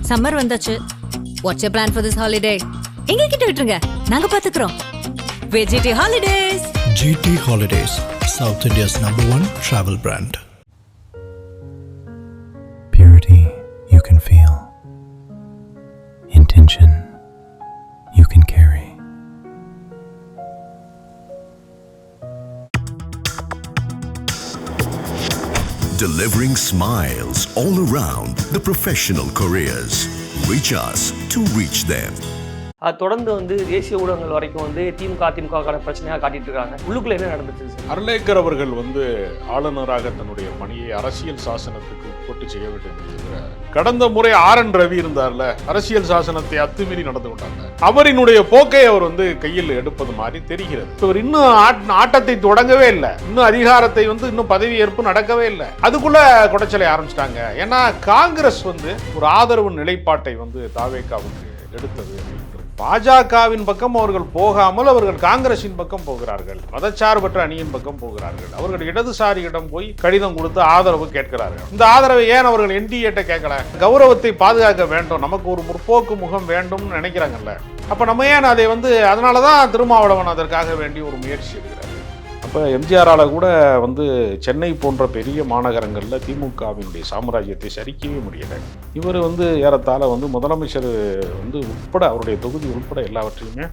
Summer வந்தாச்சு. What's your plan for this holiday? எங்க கிட்ட விட்டுருங்க, நாங்க பாத்துக்கிறோம். VGT Holidays. GT Holidays, South India's #1 travel brand. Purity you can feel. Intention you can carry. Delivering smiles all around the professional careers. Reach us to reach them. அது தொடர்ந்து வந்து தேசிய ஊடகங்கள் வரைக்கும் வந்து அதிமுகவுக்கான பிரச்சனையாக காட்டிட்டு இருக்காங்க. உள்ளுக்குள்ள என்ன நடந்துச்சு சார்? அர்லேக்கர் அவர்கள் வந்து ஆளுநராக தன்னுடைய பணியை அரசியல் சாசனத்துக்கு உட்பட்டு செய்ய வேண்டும் என்கிற கடந்த முறை RN ரவி இருந்தார்ல, அரசியல் சாசனத்தை அத்துமீறி நடந்து கொண்டாங்க. அவரினுடைய போக்கை அவர் வந்து கையில் எடுப்பது மாதிரி தெரிகிறது. இவர் இன்னும் ஆட்டத்தை தொடங்கவே இல்லை, இன்னும் அதிகாரத்தை வந்து இன்னும் பதவி ஏற்பு நடக்கவே இல்லை, அதுக்குள்ள குடைச்சலை ஆரம்பிச்சிட்டாங்க. ஏன்னா காங்கிரஸ் வந்து ஒரு ஆதரவு நிலைப்பாட்டை வந்து தாவேகாவுக்கு எடுத்தது. பாஜகவின் பக்கம் அவர்கள் போகாமல் அவர்கள் காங்கிரசின் பக்கம் போகிறார்கள், மதச்சார்பற்ற அணியின் பக்கம் போகிறார்கள். அவர்கள் இடதுசாரியிடம் போய் கடிதம் கொடுத்து ஆதரவு கேட்கிறார்கள். இந்த ஆதரவை ஏன் அவர்கள் NDA கேட்கல? கௌரவத்தை பாதுகாக்க வேண்டும், நமக்கு ஒரு முற்போக்கு முகம் வேண்டும்னு நினைக்கிறாங்கல்ல. அப்ப நம்ம ஏன் அதை வந்து, அதனாலதான் திருமாவளவன் அதற்காக வேண்டி ஒரு முயற்சி எடுக்கிறார். அப்போ எம்ஜிஆரால் கூட வந்து சென்னை போன்ற பெரிய மாநகரங்களில் திமுகவினுடைய சாம்ராஜ்யத்தை சரிக்கவே முடியலை. இவர் வந்து ஏறத்தாழ வந்து முதலமைச்சர் வந்து உட்பட அவருடைய தொகுதி உட்பட எல்லாவற்றையுமே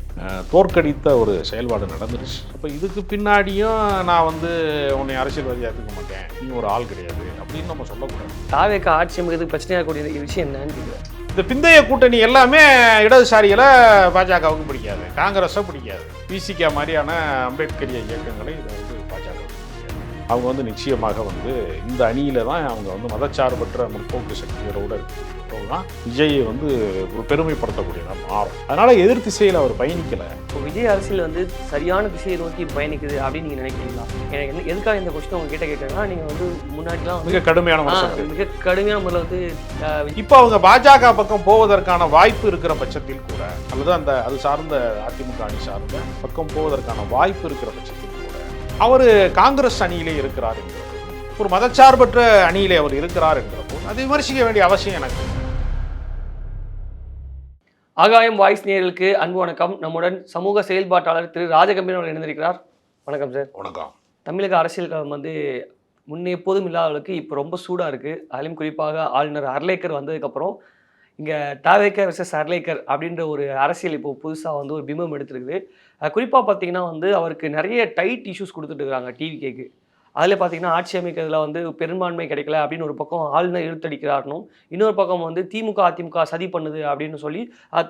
தோற்கடித்த ஒரு செயல்பாடு நடந்துருச்சு. அப்போ இதுக்கு பின்னாடியும் நான் வந்து உன்னை அரசியல்வாதியாக எடுத்துக்க மாட்டேன், நீ ஒரு ஆள் கிடையாது அப்படின்னு நம்ம சொல்லக்கூடாது. தாவேகா ஆட்சி அமைக்கிறதுக்கு பிரச்சனையாக கூடிய விஷயம் என்னன்னு கேட்குறேன். இந்த பிந்தைய கூட்டணி எல்லாமே இடதுசாரிகளை பாஜகவுக்கு பிடிக்காது, காங்கிரஸை பிடிக்காது. விசிகா மாதிரியான அம்பேத்கரிய இயக்கங்களை இதை வந்து பாஜகவுக்கு பிடிக்காது. அவங்க வந்து நிச்சயமாக வந்து இந்த அணியில தான் அவங்க வந்து மதச்சார்பற்ற முற்போக்கு சக்திகளோடு இருக்கிறது தான் விஜயை வந்து ஒரு பெருமைப்படுத்தக்கூடியதாக மாறும். அதனால எதிர் திசையில் அவர் பயணிக்கலை. இப்போ விஜய் அரசியல் வந்து சரியான திசையை நோக்கி பயணிக்குது அப்படின்னு நீங்கள் நினைக்கிறீங்களா? எனக்கு எதுக்காக இந்த கொஸ்டின் உங்ககிட்ட கேட்குறேன்னா, நீங்கள் வந்து முன்னாடிலாம் மிக கடுமையான முறையில் வந்து இப்போ அவங்க பாஜக பக்கம் போவதற்கான வாய்ப்பு இருக்கிற பட்சத்தில் கூட, அல்லது அந்த அது சார்ந்த அதிமுக அணி சார்ந்த பக்கம் போவதற்கான வாய்ப்பு இருக்கிற பட்சத்தில் கூட அவர் காங்கிரஸ் அணியிலே இருக்கிறார் என்கிறப்போ, ஒரு மதச்சார்பற்ற அணியிலே அவர் இருக்கிறார் என்கிறப்போ அதை விமர்சிக்க வேண்டிய அவசியம் எனக்கு. ஆகாயம் வாய்ஸ் நேயர்களுக்கு அன்பு வணக்கம். நம்முடன் சமூக செயல்பாட்டாளர் திரு ராஜகம்பீரன் அவர்கள் இணைந்திருக்கிறார். வணக்கம் சார். வணக்கம். தமிழக அரசியல் களம் வந்து முன்னே எப்போதும் இல்லாதவர்களுக்கு இப்போ ரொம்ப சூடாக இருக்குது. அதிலும் குறிப்பாக ஆளுநர் அர்லேக்கர் வந்ததுக்கப்புறம் இங்கே தாவேகா வெர்சஸ் அர்லேக்கர் அப்படின்ற ஒரு அரசியல் இப்போ புதுசாக வந்து ஒரு பிம்பம் எடுத்துருக்குது. குறிப்பாக பார்த்தீங்கன்னா வந்து அவருக்கு நிறைய டைட் இஷ்யூஸ் கொடுத்துட்டு இருக்காங்க டிவிகேக்கு. அதில் பார்த்தீங்கன்னா ஆட்சி அமைக்கிறதுல வந்து பெரும்பான்மை கிடைக்கல அப்படின்னு ஒரு பக்கம் ஆளுநர் இழுத்தடிக்கிறாருனும், இன்னொரு பக்கம் வந்து அதிமுக சதி பண்ணுது அப்படின்னு சொல்லி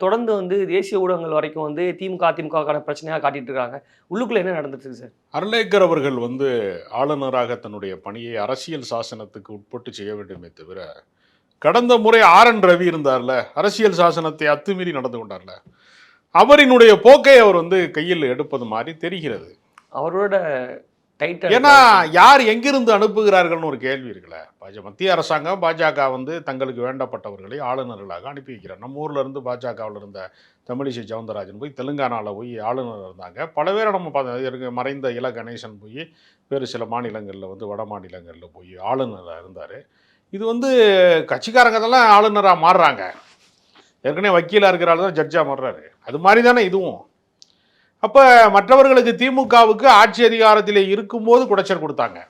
தொடர்ந்து வந்து தேசிய ஊடகங்கள் வரைக்கும் வந்து அதிமுகவுக்கான பிரச்சனையாக காட்டிட்டு இருக்காங்க. உள்ளுக்குள்ள என்ன நடந்துச்சு சார்? அர்லேக்கர் அவர்கள் வந்து ஆளுநராக தன்னுடைய பணியை அரசியல் சாசனத்துக்கு உட்பட்டு செய்ய வேண்டுமே தவிர, கடந்த முறை RN ரவி இருந்தார்ல, அரசியல் சாசனத்தை அத்துமீறி நடந்து கொண்டார்ல, அவரினுடைய போக்கை அவர் வந்து கையில் எடுப்பது மாதிரி தெரிகிறது. அவரோட ஏன்னா யார் எங்கிருந்து அனுப்புகிறார்கள்னு ஒரு கேள்வி இருக்குல்ல. மத்திய அரசாங்கம் பாஜக வந்து தங்களுக்கு வேண்டப்பட்டவர்களை ஆளுநர்களாக அனுப்பி வைக்கிறார். நம்ம ஊர்ல இருந்து பாஜகவில் இருந்த தமிழிசை சவுந்தரராஜன் போய் தெலுங்கானாவில் போய் ஆளுநர் இருந்தாங்க. பல பேரை நம்ம பார்த்து, மறைந்த இல கணேசன் போய் வேறு சில மாநிலங்களில் வந்து வட மாநிலங்களில் போய் ஆளுநராக இருந்தார். இது வந்து கட்சிக்காரங்கதெல்லாம் ஆளுநராக மாறுறாங்க. ஏற்கனவே வக்கீலாக இருக்கிறாள் தான் ஜட்ஜாக மாறுறாரு. அது மாதிரி தானே இதுவும். அப்போ மற்றவர்களுக்கு திமுகவுக்கு ஆட்சி அதிகாரத்தில் இருக்கும்போது குடைச்சல் கொடுத்தாங்க,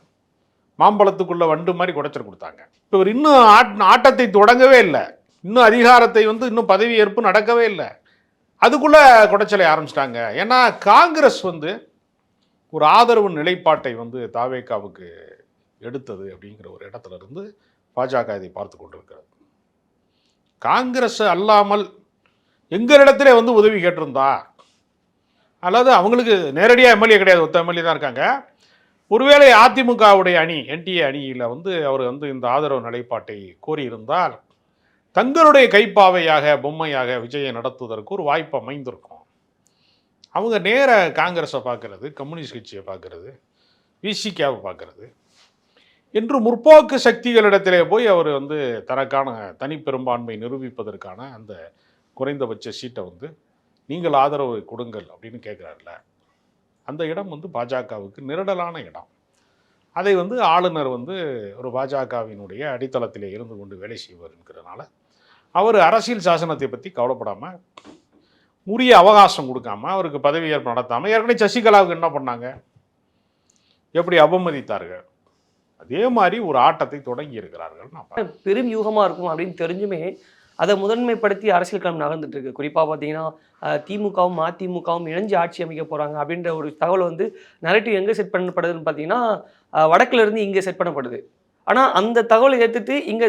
மாம்பழத்துக்குள்ள வண்டு மாதிரி குடைச்சல் கொடுத்தாங்க. இப்போ இவர் இன்னும் ஆட்டத்தை தொடங்கவே இல்லை, இன்னும் அதிகாரத்தை வந்து இன்னும் பதவி ஏற்பு நடக்கவே இல்லை, அதுக்குள்ள குடைச்சலை ஆரம்பிச்சிட்டாங்க. ஏன்னா காங்கிரஸ் வந்து ஒரு ஆதரவு நிலைப்பாட்டை வந்து தாவேகாவுக்கு எடுத்தது அப்படிங்கிற ஒரு இடத்துல இருந்து பாஜக இதை பார்த்து கொண்டிருக்கிறது. காங்கிரஸ் அல்லாமல் எங்களிடத்திலே வந்து உதவி கேட்டிருந்தா, அதாவது அவங்களுக்கு நேரடியாக எம்எல்ஏ கிடையாது, ஒத்த எம்எல்ஏ தான் இருக்காங்க. ஒருவேளை அதிமுகவுடைய அணி NDA அணியில் வந்து அவர் வந்து இந்த ஆதரவு நிலைப்பாட்டை கோரியிருந்தால் தங்களுடைய கைப்பாவையாக பொம்மையாக விஜயை நடத்துவதற்கு ஒரு வாய்ப்பு அமைந்திருக்கும். அவங்க நேர காங்கிரஸை பார்க்கறது, கம்யூனிஸ்ட் கட்சியை பார்க்கறது, விசிகாவை பார்க்கறது என்று முற்போக்கு சக்திகளிடத்திலே போய் அவர் வந்து தனக்கான தனி பெரும்பான்மை நிரூபிப்பதற்கான அந்த குறைந்தபட்ச சீட்டை வந்து நீங்கள் ஆதரவு கொடுங்கள் அப்படின்னு கேட்குறாருல, அந்த இடம் வந்து பாஜகவுக்கு நிரடலான இடம். அதை வந்து ஆளுநர் வந்து ஒரு பாஜகவினுடைய அடித்தளத்திலே இருந்து கொண்டு வேலை செய்வார் என்கிறதுனால அவர் அரசியல் சாசனத்தை பற்றி கவலைப்படாமல், உரிய அவகாசம் கொடுக்காம, அவருக்கு பதவியேற்பு நடத்தாமல், ஏற்கனவே சசிகலாவுக்கு என்ன பண்ணாங்க, எப்படி அவமதித்தார்கள், அதே மாதிரி ஒரு ஆட்டத்தை தொடங்கி இருக்கிறார்கள். பெரும் யூகமாக இருக்கும் அப்படின்னு தெரிஞ்சுமே அதை முதன்மைப்படுத்தி அரசியல் களம் நகர்ந்துட்டு இருக்கு. குறிப்பாக பார்த்தீங்கன்னா திமுகவும் அதிமுகவும் இணைஞ்சு ஆட்சி அமைக்க போகிறாங்க அப்படின்ற ஒரு தகவல் வந்து நரேட்டிவ் எங்கே செட் பண்ணப்படுதுன்னு பார்த்தீங்கன்னா வடக்குல இருந்து இங்கே செட் பண்ணப்படுது. ஆனால் அந்த தகவலை ஏற்றுட்டு இங்கே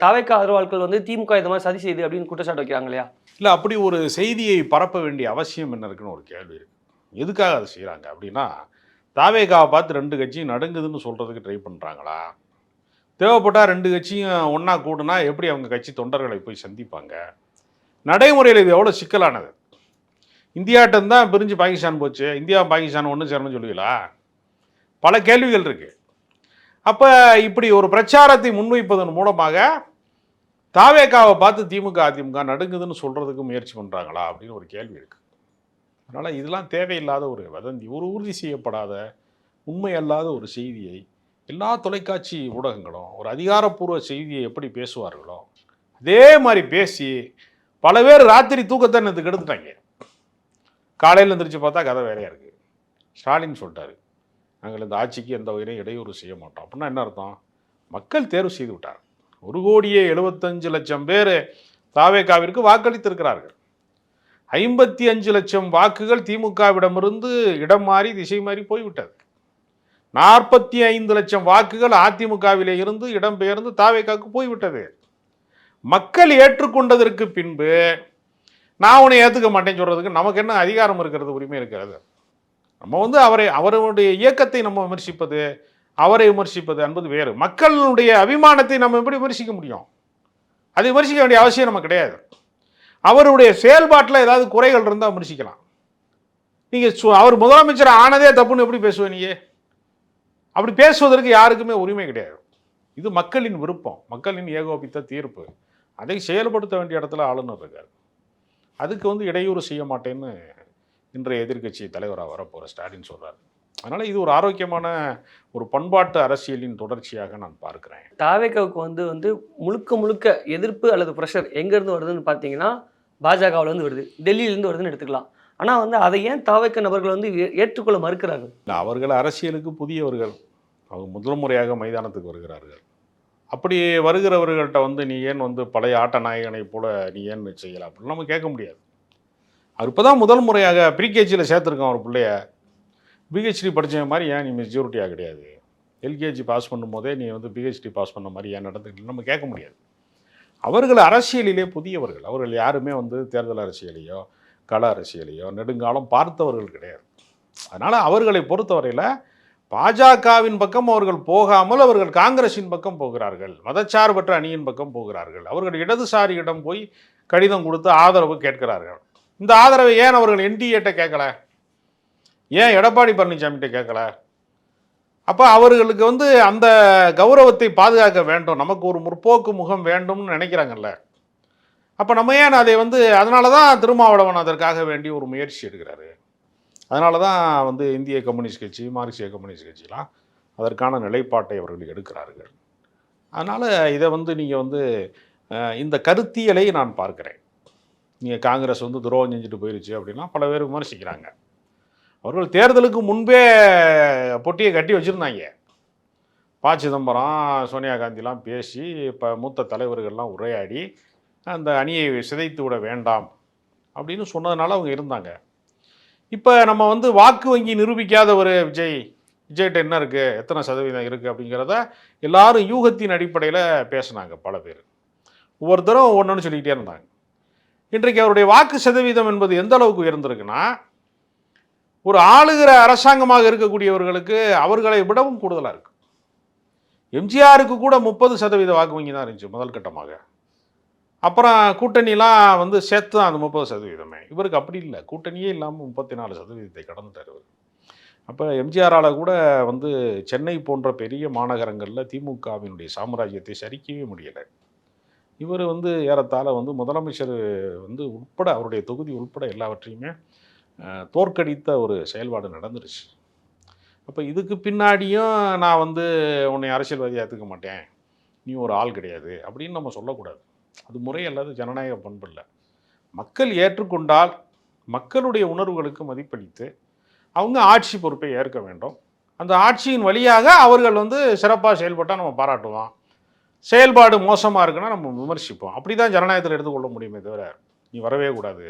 தாவேக்கா ஆதரவாளர்கள் வந்து திமுக இந்த மாதிரி சதி செய்யுது அப்படின்னு குற்றச்சாட்டு வைக்கிறாங்க இல்லையா? இல்லை, அப்படி ஒரு செய்தியை பரப்ப வேண்டிய அவசியம் என்ன இருக்குன்னு ஒரு கேள்வி இருக்குது. எதுக்காக அதை செய்கிறாங்க அப்படின்னா, தாவேக்காவை பார்த்து 2 கட்சியும் நடுங்குதுன்னு சொல்கிறதுக்கு ட்ரை பண்ணுறாங்களா? தேவைப்பட்டால் 2 கட்சியும் ஒன்றா கூடுனா எப்படி அவங்க கட்சி தொண்டர்களை போய் சந்திப்பாங்க? நடைமுறையில் இது எவ்வளோ சிக்கலானது. இந்தியாட்டம் தான் பிரிஞ்சு பாகிஸ்தான் போச்சு, இந்தியா பாகிஸ்தான் ஒன்று சேரணும்னு சொல்லுவீங்களா? பல கேள்விகள் இருக்குது. அப்போ இப்படி ஒரு பிரச்சாரத்தை முன்வைப்பதன் மூலமாக தாவேக்காவை பார்த்து திமுக அதிமுக நடுங்குதுன்னு சொல்கிறதுக்கு முயற்சி பண்ணுறாங்களா அப்படின்னு ஒரு கேள்வி இருக்குது. அதனால் இதெல்லாம் தேவையில்லாத ஒரு வதந்தி, ஒரு உறுதி செய்யப்படாத உண்மை அல்லாத ஒரு செய்தியை எல்லா தொலைக்காட்சி ஊடகங்களும் ஒரு அதிகாரப்பூர்வ செய்தியை எப்படி பேசுவார்களோ அதே மாதிரி பேசி பல பேர் ராத்திரி தூக்கத்தை எனக்கு கெடுத்துட்டாங்க. காலையில் எழுந்திரிச்சு பார்த்தா கதை வேறையாக இருக்குது. ஸ்டாலின் சொல்லிட்டாரு, நாங்கள் இந்த ஆட்சிக்கு எந்த வகையிலும் இடையூறு செய்ய மாட்டோம். அப்படின்னா என்ன அர்த்தம்? மக்கள் தேர்வு செய்து விட்டார். 1,75,00,000 பேர் தாவேக்காவிற்கு வாக்களித்திருக்கிறார்கள். 55 லட்சம் வாக்குகள் திமுகவிடமிருந்து இடம் மாறி திசை மாறி போய்விட்டது. 45 லட்சம் வாக்குகள் அதிமுகவிலே இருந்து இடம்பெயர்ந்து தாவேக்காவுக்கு போய்விட்டது. மக்கள் ஏற்றுக்கொண்டதற்கு பின்பு நான் உன்னை ஏற்றுக்க மாட்டேன்னு சொல்கிறதுக்கு நமக்கு என்ன அதிகாரம் இருக்கிறது, உரிமை இருக்கிறது? நம்ம வந்து அவருடைய இயக்கத்தை நம்ம விமர்சிப்பது, அவரை விமர்சிப்பது என்பது வேறு. மக்களுடைய அபிமானத்தை நம்ம எப்படி விமர்சிக்க முடியும்? அது விமர்சிக்க வேண்டிய அவசியம் நமக்கு கிடையாது. அவருடைய செயல்பாட்டில் ஏதாவது குறைகள் இருந்தால் விமர்சிக்கலாம். நீங்கள் அவர் முதலமைச்சர் ஆனதே தப்புன்னு எப்படி பேசுவேன்? நீயே அப்படி பேசுவதற்கு யாருக்குமே உரிமை கிடையாது. இது மக்களின் விருப்பம், மக்களின் ஏகோபித்த தீர்ப்பு. அதை செயல்படுத்த வேண்டிய இடத்துல ஆளுநர் இருக்கார். அதுக்கு வந்து இடையூறு செய்ய மாட்டேன்னு இன்றைய எதிர்க்கட்சி தலைவராக வரப்போகிற ஸ்டாலின் சொல்கிறார். அதனால் இது ஒரு ஆரோக்கியமான ஒரு பண்பாட்டு அரசியலின் தொடர்ச்சியாக நான் பார்க்குறேன். தாவேக்காவுக்கு வந்து முழுக்க எதிர்ப்பு அல்லது ப்ரெஷர் எங்கேருந்து வருதுன்னு பார்த்தீங்கன்னா பாஜகவிலேருந்து வருது, டெல்லியிலேருந்து வருதுன்னு எடுத்துக்கலாம். ஆனால் வந்து அதை ஏன் தாவேக்கா நபர்கள் வந்து ஏற்றுக்கொள்ள மறுக்கிறார்கள்? அவர்கள் அரசியலுக்கு புதியவர்கள், அவங்க முதல் முறையாக மைதானத்துக்கு வருகிறார்கள். அப்படி வருகிறவர்கள்ட்ட வந்து நீ ஏன் வந்து பழைய ஆட்ட நாயகனை போல நீ ஏன் செய்யலாம் அப்படின்னு நம்ம கேட்க முடியாது. அவர் இப்போ தான் முதல் முறையாக ப்ரீகேஜியில் சேர்த்துருக்கோம் ஒரு பிள்ளைய. பிஹெச்டி படித்த மாதிரி ஏன் நீ மெச்சூரிட்டியாக கிடையாது? எல்கேஜி பாஸ் பண்ணும்போதே நீ வந்து பிஹெச்டி பாஸ் பண்ண மாதிரி ஏன் நடந்துக்கிட்டு நம்ம கேட்க முடியாது. அவர்கள் அரசியலிலே புதியவர்கள். அவர்கள் யாருமே வந்து தேர்தல் அரசியலையோ கள அரசியலையோ நெடுங்காலம் பார்த்தவர்கள் கிடையாது. அதனால் அவர்களை பொறுத்தவரையில் பாஜகவின் பக்கம் அவர்கள் போகாமல் அவர்கள் காங்கிரஸின் பக்கம் போகிறார்கள், மதச்சார்பற்ற அணியின் பக்கம் போகிறார்கள். அவர்கள் இடதுசாரியிடம் போய் கடிதம் கொடுத்து ஆதரவு கேட்கிறார்கள். இந்த ஆதரவை ஏன் அவர்கள் என்டிஏட்ட கேட்கல? ஏன் எடப்பாடி பழனிசாமிகிட்ட கேட்கல? அப்போ அவர்களுக்கு வந்து அந்த கௌரவத்தை பாதுகாக்க வேண்டும், நமக்கு ஒரு முற்போக்கு முகம் வேண்டும்னு நினைக்கிறாங்கல்ல. அப்போ நம்ம ஏன் அதை வந்து அதனால தான் திருமாவளவன் அதற்காக வேண்டி ஒரு முயற்சி எடுக்கிறாரு. அதனால தான் வந்து இந்திய கம்யூனிஸ்ட் கட்சி, மார்க்சிய கம்யூனிஸ்ட் கட்சிலாம் அதற்கான நிலைப்பாட்டை அவர்கள் எடுக்கிறார்கள். அதனால் இதை வந்து நீங்கள் வந்து இந்த கருத்தியலை நான் பார்க்குறேன். நீங்கள் காங்கிரஸ் வந்து துரோகம் செஞ்சுட்டு போயிடுச்சு அப்படின்னா பல பேர் விமர்சிக்கிறாங்க. அவர்கள் தேர்தலுக்கு முன்பே பொட்டியை கட்டி வச்சுருந்தாங்க. ப. சிதம்பரம், சோனியா காந்திலாம் பேசி இப்போ மூத்த தலைவர்கள்லாம் உரையாடி அந்த அணியை சிதைத்து விட வேண்டாம் அப்படின்னு சொன்னதுனால அவங்க இருந்தாங்க. இப்போ நம்ம வந்து வாக்கு வங்கி நிரூபிக்காத ஒரு விஜய்கிட்ட என்ன இருக்குது, எத்தனை சதவீதம் இருக்குது அப்படிங்கிறத எல்லாரும் யூகத்தின் அடிப்படையில் பேசினாங்க. பல பேர் ஒவ்வொருத்தரும் ஒன்றுன்னு சொல்லிக்கிட்டே இருந்தாங்க. இன்றைக்கு அவருடைய வாக்கு சதவீதம் என்பது எந்த அளவுக்கு உயர்ந்திருக்குன்னா, ஒரு ஆளுகிற அரசாங்கமாக இருக்கக்கூடியவர்களுக்கு அவர்களை விடவும் கூடுதலாக இருக்குது. எம்ஜிஆருக்கு கூட 30% வாக்கு வங்கி தான் இருந்துச்சு முதல் கட்டமாக. அப்புறம் கூட்டணிலாம் வந்து சேர்த்து தான் அந்த 30%. இவருக்கு அப்படி இல்லை, கூட்டணியே இல்லாமல் 34% கடந்துட்டார் இவர். அப்போ எம்ஜிஆரால் கூட வந்து சென்னை போன்ற பெரிய மாநகரங்களில் திமுகவினுடைய சாம்ராஜ்யத்தை சரிக்கவே முடியலை. இவர் வந்து ஏறத்தாழ வந்து முதலமைச்சர் வந்து உட்பட அவருடைய தொகுதி உட்பட எல்லாவற்றையுமே தோற்கடித்த ஒரு செயல்பாடு நடந்துருச்சு. அப்போ இதுக்கு பின்னாடியும் நான் வந்து உன்னை அரசியல்வாதியாக ஏற்றுக்க மாட்டேன், நீ ஒரு ஆள் கிடையாது அப்படின்னு நம்ம சொல்லக்கூடாது. அது முறை அல்லது ஜனநாயக பண்பு இல்லை. மக்கள் ஏற்றுக்கொண்டால் மக்களுடைய உணர்வுகளுக்கு மதிப்பளித்து அவங்க ஆட்சி பொறுப்பை ஏற்க வேண்டும். அந்த ஆட்சியின் வழியாக அவர்கள் வந்து சிறப்பாக செயல்பட்டால் நம்ம பாராட்டுவோம், செயல்பாடு மோசமாக இருக்குன்னா நம்ம விமர்சிப்போம். அப்படி தான் ஜனநாயகத்தில் எடுத்துக்கொள்ள முடியுமே தவிர நீ வரவே கூடாது.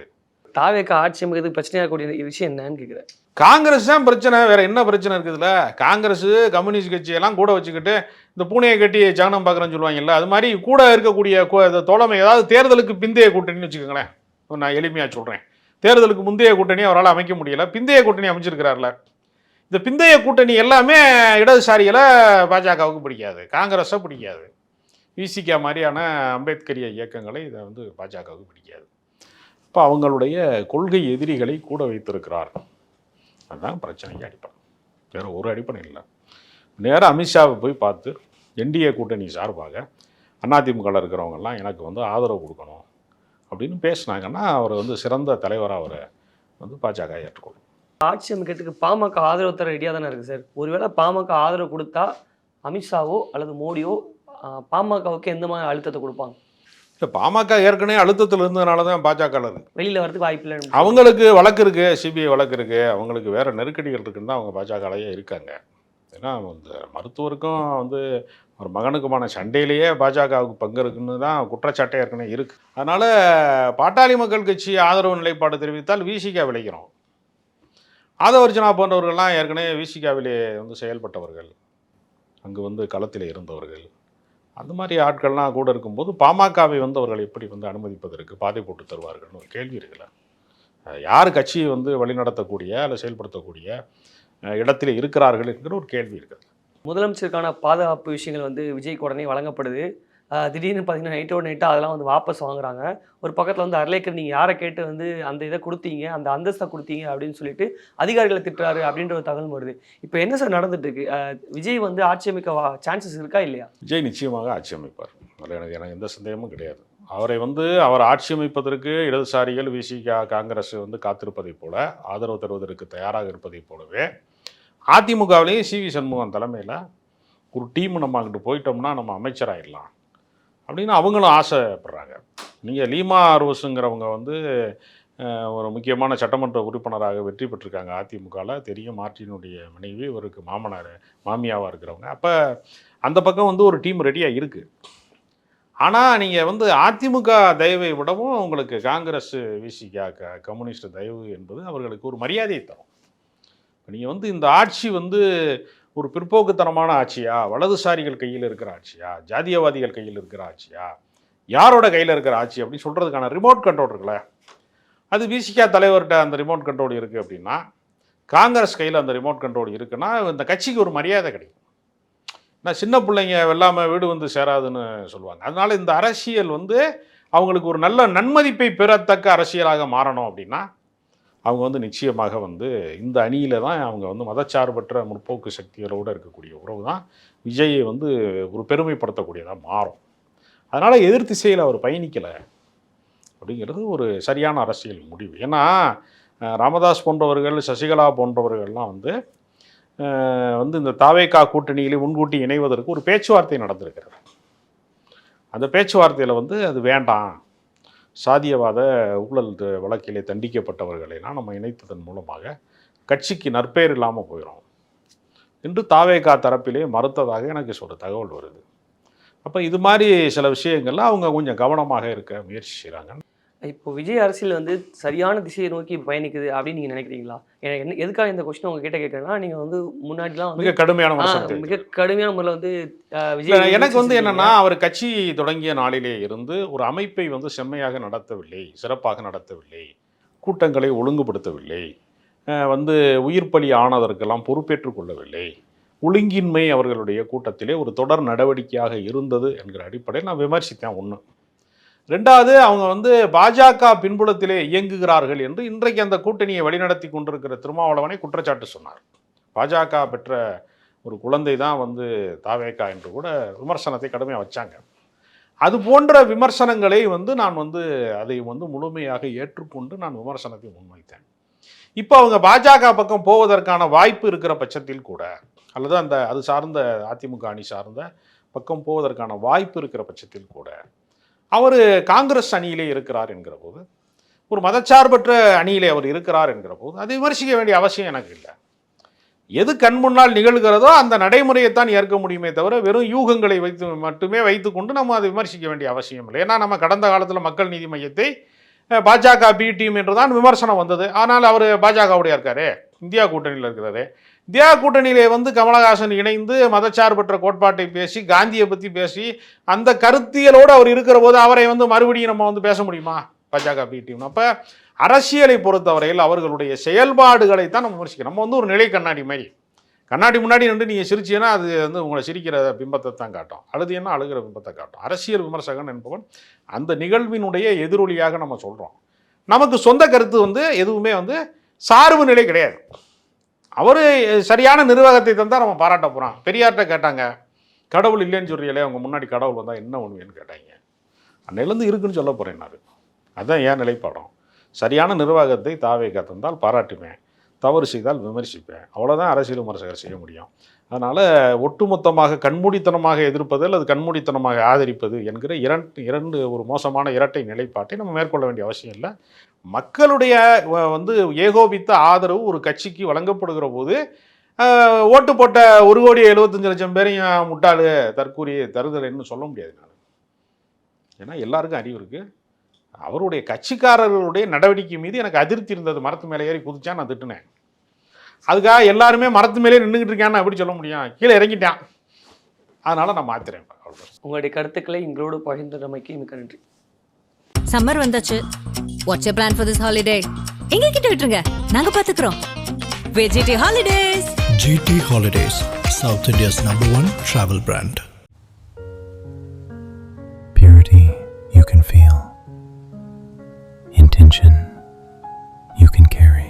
தாவேக்கா ஆட்சி அமைக்கிறதுக்கு பிரச்சனையாக கூடிய விஷயம் என்னன்னு கேட்குறேன். காங்கிரஸ் தான் பிரச்சனை, வேற என்ன பிரச்சனை இருக்குதுல்ல? காங்கிரஸ் கம்யூனிஸ்ட் கட்சியெல்லாம் கூட வச்சுக்கிட்டு இந்த பூனையை கட்டி ஜானம் பார்க்குறேன்னு சொல்லுவாங்கல்ல, அது மாதிரி கூட இருக்கக்கூடிய தோழமை, ஏதாவது தேர்தலுக்கு பிந்தைய கூட்டணின்னு வச்சுக்கோங்களேன். நான் எளிமையாக சொல்கிறேன், தேர்தலுக்கு முந்தைய கூட்டணி அவரால் அமைக்க முடியல, பிந்தைய கூட்டணி அமைச்சிருக்கிறார்ல. இந்த பிந்தைய கூட்டணி எல்லாமே இடதுசாரிகளை பாஜகவுக்கு பிடிக்காது, காங்கிரஸை பிடிக்காது. விசிகா மாதிரியான அம்பேத்கரிய இயக்கங்களை இதை வந்து பாஜகவுக்கு பிடிக்காது. இப்போ அவங்களுடைய கொள்கை எதிரிகளை கூட வைத்திருக்கிறார். அதுதான் பிரச்சனைக்கு அடிப்படை, வேறு ஒரு அடிப்படை இல்லை. நேராக அமித்ஷாவை போய் பார்த்து என்டிஏ கூட்டணி சார்பாக அதிமுகவில் இருக்கிறவங்கெல்லாம் எனக்கு வந்து ஆதரவு கொடுக்கணும் அப்படின்னு பேசினாங்கன்னா அவர் வந்து சிறந்த தலைவராக அவரை வந்து பாஜக ஏற்றுக்கொள்ளும். ஆட்சி அமைக்கிறதுக்கு பாமக ஆதரவு தர ரெடியாக தானே இருக்குது சார். ஒருவேளை பாமக ஆதரவு கொடுத்தா அமித்ஷாவோ அல்லது மோடியோ பாமகவுக்கு எந்த மாதிரி அழுத்தத்தை கொடுப்பாங்க? இல்லை, பாமக ஏற்கனவே அழுத்தத்தில் இருந்ததுனால தான் பாஜகவில் இருக்குது. வெளியில் வரதுக்கு வாய்ப்பு இல்லை. அவங்களுக்கு வழக்கு இருக்குது, சிபிஐ வழக்கு இருக்குது, அவங்களுக்கு வேறு நெருக்கடிகள் இருக்குன்னு தான் அவங்க பாஜகலையே இருக்காங்க. ஏன்னா இந்த மருத்துவருக்கும் வந்து ஒரு மகனுக்குமான சண்டையிலேயே பாஜகவுக்கு பங்கு இருக்குன்னு தான் குற்றச்சாட்டே ஏற்கனவே இருக்குது. அதனால் பாட்டாளி மக்கள் கட்சி ஆதரவு நிலைப்பாடு தெரிவித்தால் விசிகா விளைக்கிறோம். ஆதவர்ஜனா போன்றவர்கள்லாம் ஏற்கனவே விசிகாவிலே வந்து செயல்பட்டவர்கள், அங்கு வந்து களத்தில் இருந்தவர்கள், அந்த மாதிரி ஆட்கள்லாம் கூட இருக்கும்போது பாமகவை வந்து அவர்கள் எப்படி வந்து அனுமதிப்பதற்கு பாதை போட்டு தருவார்கள்னு ஒரு கேள்வி இருக்குல்ல. யார் கட்சியை வந்து வழிநடத்தக்கூடிய அல்ல செயல்படுத்தக்கூடிய இடத்துல இருக்கிறார்கள் என்கிற ஒரு கேள்வி இருக்குது. முதலமைச்சருக்கான பாதுகாப்பு விஷயங்கள் வந்து விஜய்க்கு உடனே வழங்கப்படுது. திடீர்னு பார்த்தீங்கன்னா நைட்டோட நைட்டாக அதெல்லாம் வந்து வாபஸ் வாங்குறாங்க. ஒரு பக்கத்தில் வந்து அர்லேக்கர் நீங்கள் யாரை கேட்டு வந்து அந்த இதை கொடுத்தீங்க, அந்த அந்தஸ்தை கொடுத்தீங்க அப்படின்னு சொல்லிட்டு அதிகாரிகளை திட்டுறாரு அப்படின்ற ஒரு தகவல் வருது. இப்போ என்ன சார் நடந்துட்டு இருக்கு? விஜய் வந்து ஆட்சி அமைக்க சான்சஸ் இருக்கா இல்லையா? விஜய் நிச்சயமாக ஆட்சி அமைப்பார், அதில் எனக்கு எந்த சந்தேகமும் கிடையாது. அவரை வந்து அவர் ஆட்சி அமைப்பதற்கு இடதுசாரிகள் விசிகா காங்கிரஸ் வந்து காத்திருப்பதை போல, ஆதரவு தருவதற்கு தயாராக இருப்பதை போலவே அதிமுகவிலேயும் சிவி சண்முகம் தலைமையில் ஒரு டீம் நம்ம அங்கிட்டு போயிட்டோம்னா நம்ம அமைச்சராகிடலாம் அப்படின்னு அவங்களும் ஆசைப்படுறாங்க. நீங்கள் லீமா ரோஸுங்கிறவங்க வந்து ஒரு முக்கியமான சட்டமன்ற உறுப்பினராக வெற்றி பெற்றிருக்காங்க அதிமுகவில். தெரியும், மார்ட்டினுடைய மனைவி, இவருக்கு மாமியாவாக இருக்கிறவங்க. அப்போ அந்த பக்கம் வந்து ஒரு டீம் ரெடியாக இருக்குது. ஆனால் நீங்கள் வந்து அதிமுக தயவை விடவும் உங்களுக்கு காங்கிரஸ் விசிகா கம்யூனிஸ்ட் தயவு என்பது அவர்களுக்கு ஒரு மரியாதையை தரும். இப்போ நீங்கள் வந்து இந்த ஆட்சி வந்து ஒரு பிற்போக்குத்தனமான ஆட்சியா, வலதுசாரிகள் கையில் இருக்கிற ஆட்சியா, ஜாதியவாதிகள் கையில் இருக்கிற ஆட்சியா, யாரோட கையில் இருக்கிற ஆட்சி அப்படின்னு சொல்கிறதுக்கான ரிமோட் கண்ட்ரோல் இருக்குல்ல, அது விசிகா தலைவர்கிட்ட அந்த ரிமோட் கண்ட்ரோல் இருக்குது அப்படின்னா, காங்கிரஸ் கையில் அந்த ரிமோட் கண்ட்ரோல் இருக்குன்னா இந்த கட்சிக்கு ஒரு மரியாதை கிடைக்கும். நான் சின்ன பிள்ளைங்க வெள்ளாமல் வீடு வந்து சேராதுன்னு சொல்லுவாங்க. அதனால் இந்த அரசியல் வந்து அவங்களுக்கு ஒரு நல்ல நன்மதிப்பை பெறத்தக்க அரசியலாக மாறணும் அப்படின்னா அவங்க வந்து நிச்சயமாக வந்து இந்த அணியில் தான் அவங்க வந்து மதச்சார்பற்ற முற்போக்கு சக்திகளோடு இருக்கக்கூடிய உறவு தான் விஜயை வந்து ஒரு பெருமைப்படுத்தக்கூடியதாக மாறும். அதனால் எதிர் திசையில் அவர் பயணிக்கலை அப்படிங்கிறது ஒரு சரியான அரசியல் முடிவு. ஏன்னா ராமதாஸ் போன்றவர்கள், சசிகலா போன்றவர்கள்லாம் வந்து இந்த தாவேகா கூட்டணியிலே முன்கூட்டி இணைவதற்கு ஒரு பேச்சுவார்த்தை நடந்திருக்கிறது. அந்த பேச்சுவார்த்தையில் வந்து அது வேண்டாம், சாதியவாத ஊழல் வழக்கிலே தண்டிக்கப்பட்டவர்களெல்லாம் நம்ம இணைத்ததன் மூலமாக கட்சிக்கு நற்பெயர் இல்லாமல் போயிடும் என்று தாவேகா தரப்பிலே மறுத்ததாக எனக்கு ஒரு தகவல் வருது. அப்போ இது மாதிரி சில விஷயங்கள்லாம் அவங்க கொஞ்சம் கவனமாக இருக்க முயற்சி செய்கிறாங்க. இப்போ விஜய் அரசியல் வந்து சரியான திசையை நோக்கி பயணிக்குது அப்படின்னு நீங்கள் நினைக்கிறீங்களா? எனக்கு எதுக்காக இந்த கொஸ்டின் உங்ககிட்ட கேட்குறேன்னா, நீங்கள் வந்து முன்னாடிலாம் மிக கடுமையான முறையில் வந்து விஜய் எனக்கு வந்து என்னென்னா, அவர் கட்சி தொடங்கிய நாளிலே இருந்து ஒரு அமைப்பை வந்து செம்மையாக நடத்தவில்லை, சிறப்பாக நடத்தவில்லை, கூட்டங்களை ஒழுங்குபடுத்தவில்லை, வந்து உயிர் பலி ஆனதற்கெல்லாம் பொறுப்பேற்றுக் கொள்ளவில்லை, ஒழுங்கின்மை அவர்களுடைய கூட்டத்திலே ஒரு தொடர் நடவடிக்கையாக இருந்தது என்கிற அடிப்படையில் நான் விமர்சித்தேன். ஒன்று. ரெண்டாவது, அவங்க வந்து பாஜக பின்புலத்திலே இயங்குகிறார்கள் என்று இன்றைக்கு அந்த கூட்டணியை வழிநடத்தி கொண்டிருக்கிற திருமாவளவனை குற்றச்சாட்டு சொன்னார். பாஜக பெற்ற ஒரு குழந்தை தான் வந்து தாவேகா என்று கூட விமர்சனத்தை கடுமையாக வச்சாங்க. அது போன்ற விமர்சனங்களை வந்து நான் வந்து அதை வந்து முழுமையாக ஏற்றுக்கொண்டு நான் விமர்சனத்தை முன்வைத்தேன். இப்போ அவங்க பாஜக பக்கம் போவதற்கான வாய்ப்பு இருக்கிற பட்சத்தில் கூட, அல்லது அது சார்ந்த அதிமுக அணி சார்ந்த பக்கம் போவதற்கான வாய்ப்பு இருக்கிற பட்சத்தில் கூட அவர் காங்கிரஸ் அணியிலே இருக்கிறார் என்கிற போது, ஒரு மதச்சார்பற்ற அணியிலே அவர் இருக்கிறார் என்கிற போது அதை விமர்சிக்க வேண்டிய அவசியம் எனக்கு இல்லை. எது கண் முன்னால் நிகழ்கிறதோ அந்த நடைமுறையைத்தான் ஏற்க முடியுமே தவிர வெறும் யூகங்களை மட்டுமே வைத்துக்கொண்டு நம்ம அதை விமர்சிக்க வேண்டிய அவசியம் இல்லை. ஏன்னா நம்ம கடந்த காலத்தில் மக்கள் நீதி மையத்தை பாஜக பி டீம் என்று தான் விமர்சனம் வந்தது. ஆனால் அவர் பாஜகவுடைய இருக்காரு, இந்தியா கூட்டணியில் இருக்கிறாரு. இந்தியா கூட்டணியிலே கமலஹாசன் இணைந்து மதச்சார்பற்ற கோட்பாட்டை பேசி காந்தியை பற்றி பேசி அந்த கருத்தியலோடு அவர் இருக்கிற போது அவரை மறுபடியும் நம்ம பேச முடியுமா பாஜக பி டீம்? அப்போ அரசியலை பொறுத்தவரையில் அவர்களுடைய செயல்பாடுகளை தான் நம்ம விமர்சிக்கணும். நம்ம ஒரு நிலை கண்ணாடி மாதிரி, கண்ணாடி முன்னாடி நின்று நீங்கள் சிரிச்சீங்கன்னா அது உங்களை சிரிக்கிற பிம்பத்தை தான் காட்டும், அழுதுன்னா அழுகிற பிம்பத்தை காட்டும். அரசியல் விமர்சகன் என்பவன் அந்த நிகழ்வினுடைய எதிரொலியாக நம்ம சொல்கிறோம். நமக்கு சொந்த கருத்து எதுவுமே சார்பு நிலை கிடையாது. அவர் சரியான நிர்வாகத்தை தந்தால் நம்ம பாராட்ட போகிறோம். பெரியார்கிட்ட கேட்டாங்க, கடவுள் இல்லைன்னு சொல்றீங்களே, அவங்க முன்னாடி கடவுள் வந்தால் என்ன ஒன்றுன்னு கேட்டாங்க. அன்னையிலேருந்து இருக்குன்னு சொல்ல போகிறேன் நான். அதுதான் ஏன் நிலைப்பாடம். சரியான நிர்வாகத்தை தாவேகா தந்தால் பாராட்டுவேன், தவறு செய்தால் விமர்சிப்பேன். அவ்வளோதான் அரசியல் விமர்சகர் செய்ய முடியும். அதனால் ஒட்டுமொத்தமாக கண்மூடித்தனமாக எதிர்ப்பது அல்லது கண்மூடித்தனமாக ஆதரிப்பது என்கிற இரண்டு ஒரு மோசமான இரட்டை நிலைப்பாட்டை நம்ம மேற்கொள்ள வேண்டிய அவசியம் இல்லை. மக்களுடைய ஏகோபித்த ஆதரவு ஒரு கட்சிக்கு வழங்கப்படுகிற போது ஓட்டு போட்ட 1,75,00,000 பேரையும் முட்டாளு, தற்கூரி, தருதலைன்னு சொல்ல முடியாது நான். ஏன்னா எல்லாருக்கும் அறிவு இருக்குது. அவருடைய கட்சிக்காரர்களுடைய நடவடிக்கை மீது எனக்கு அதிருப்தி இருந்தது. மரத்து மேலே ஏறி குதிச்சா நான் திட்டுனேன். அதுக்காக எல்லாருமே மரத்து மேலே நின்றுக்கிட்டு இருக்கான்னு எப்படி சொல்ல முடியும்? கீழே இறங்கிட்டான், அதனால நான் மாத்துறேன். உங்களுடைய கருத்துக்களை எங்களோடு பகிர்ந்தமைக்கு மிக்க நன்றி. சம்மர் வந்தாச்சு. What's your plan for this holiday? எங்க கிட்ட விட்டுருங்க, நாங்க பாத்துக்கிறோம். வெஜிடி holidays. GT Holidays, South India's #1 travel brand. Purity you can feel. Intention you can carry.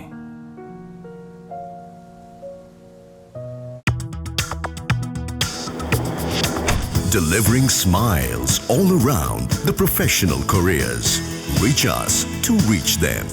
Delivering smiles all around, the professional careers. Reach us to reach them.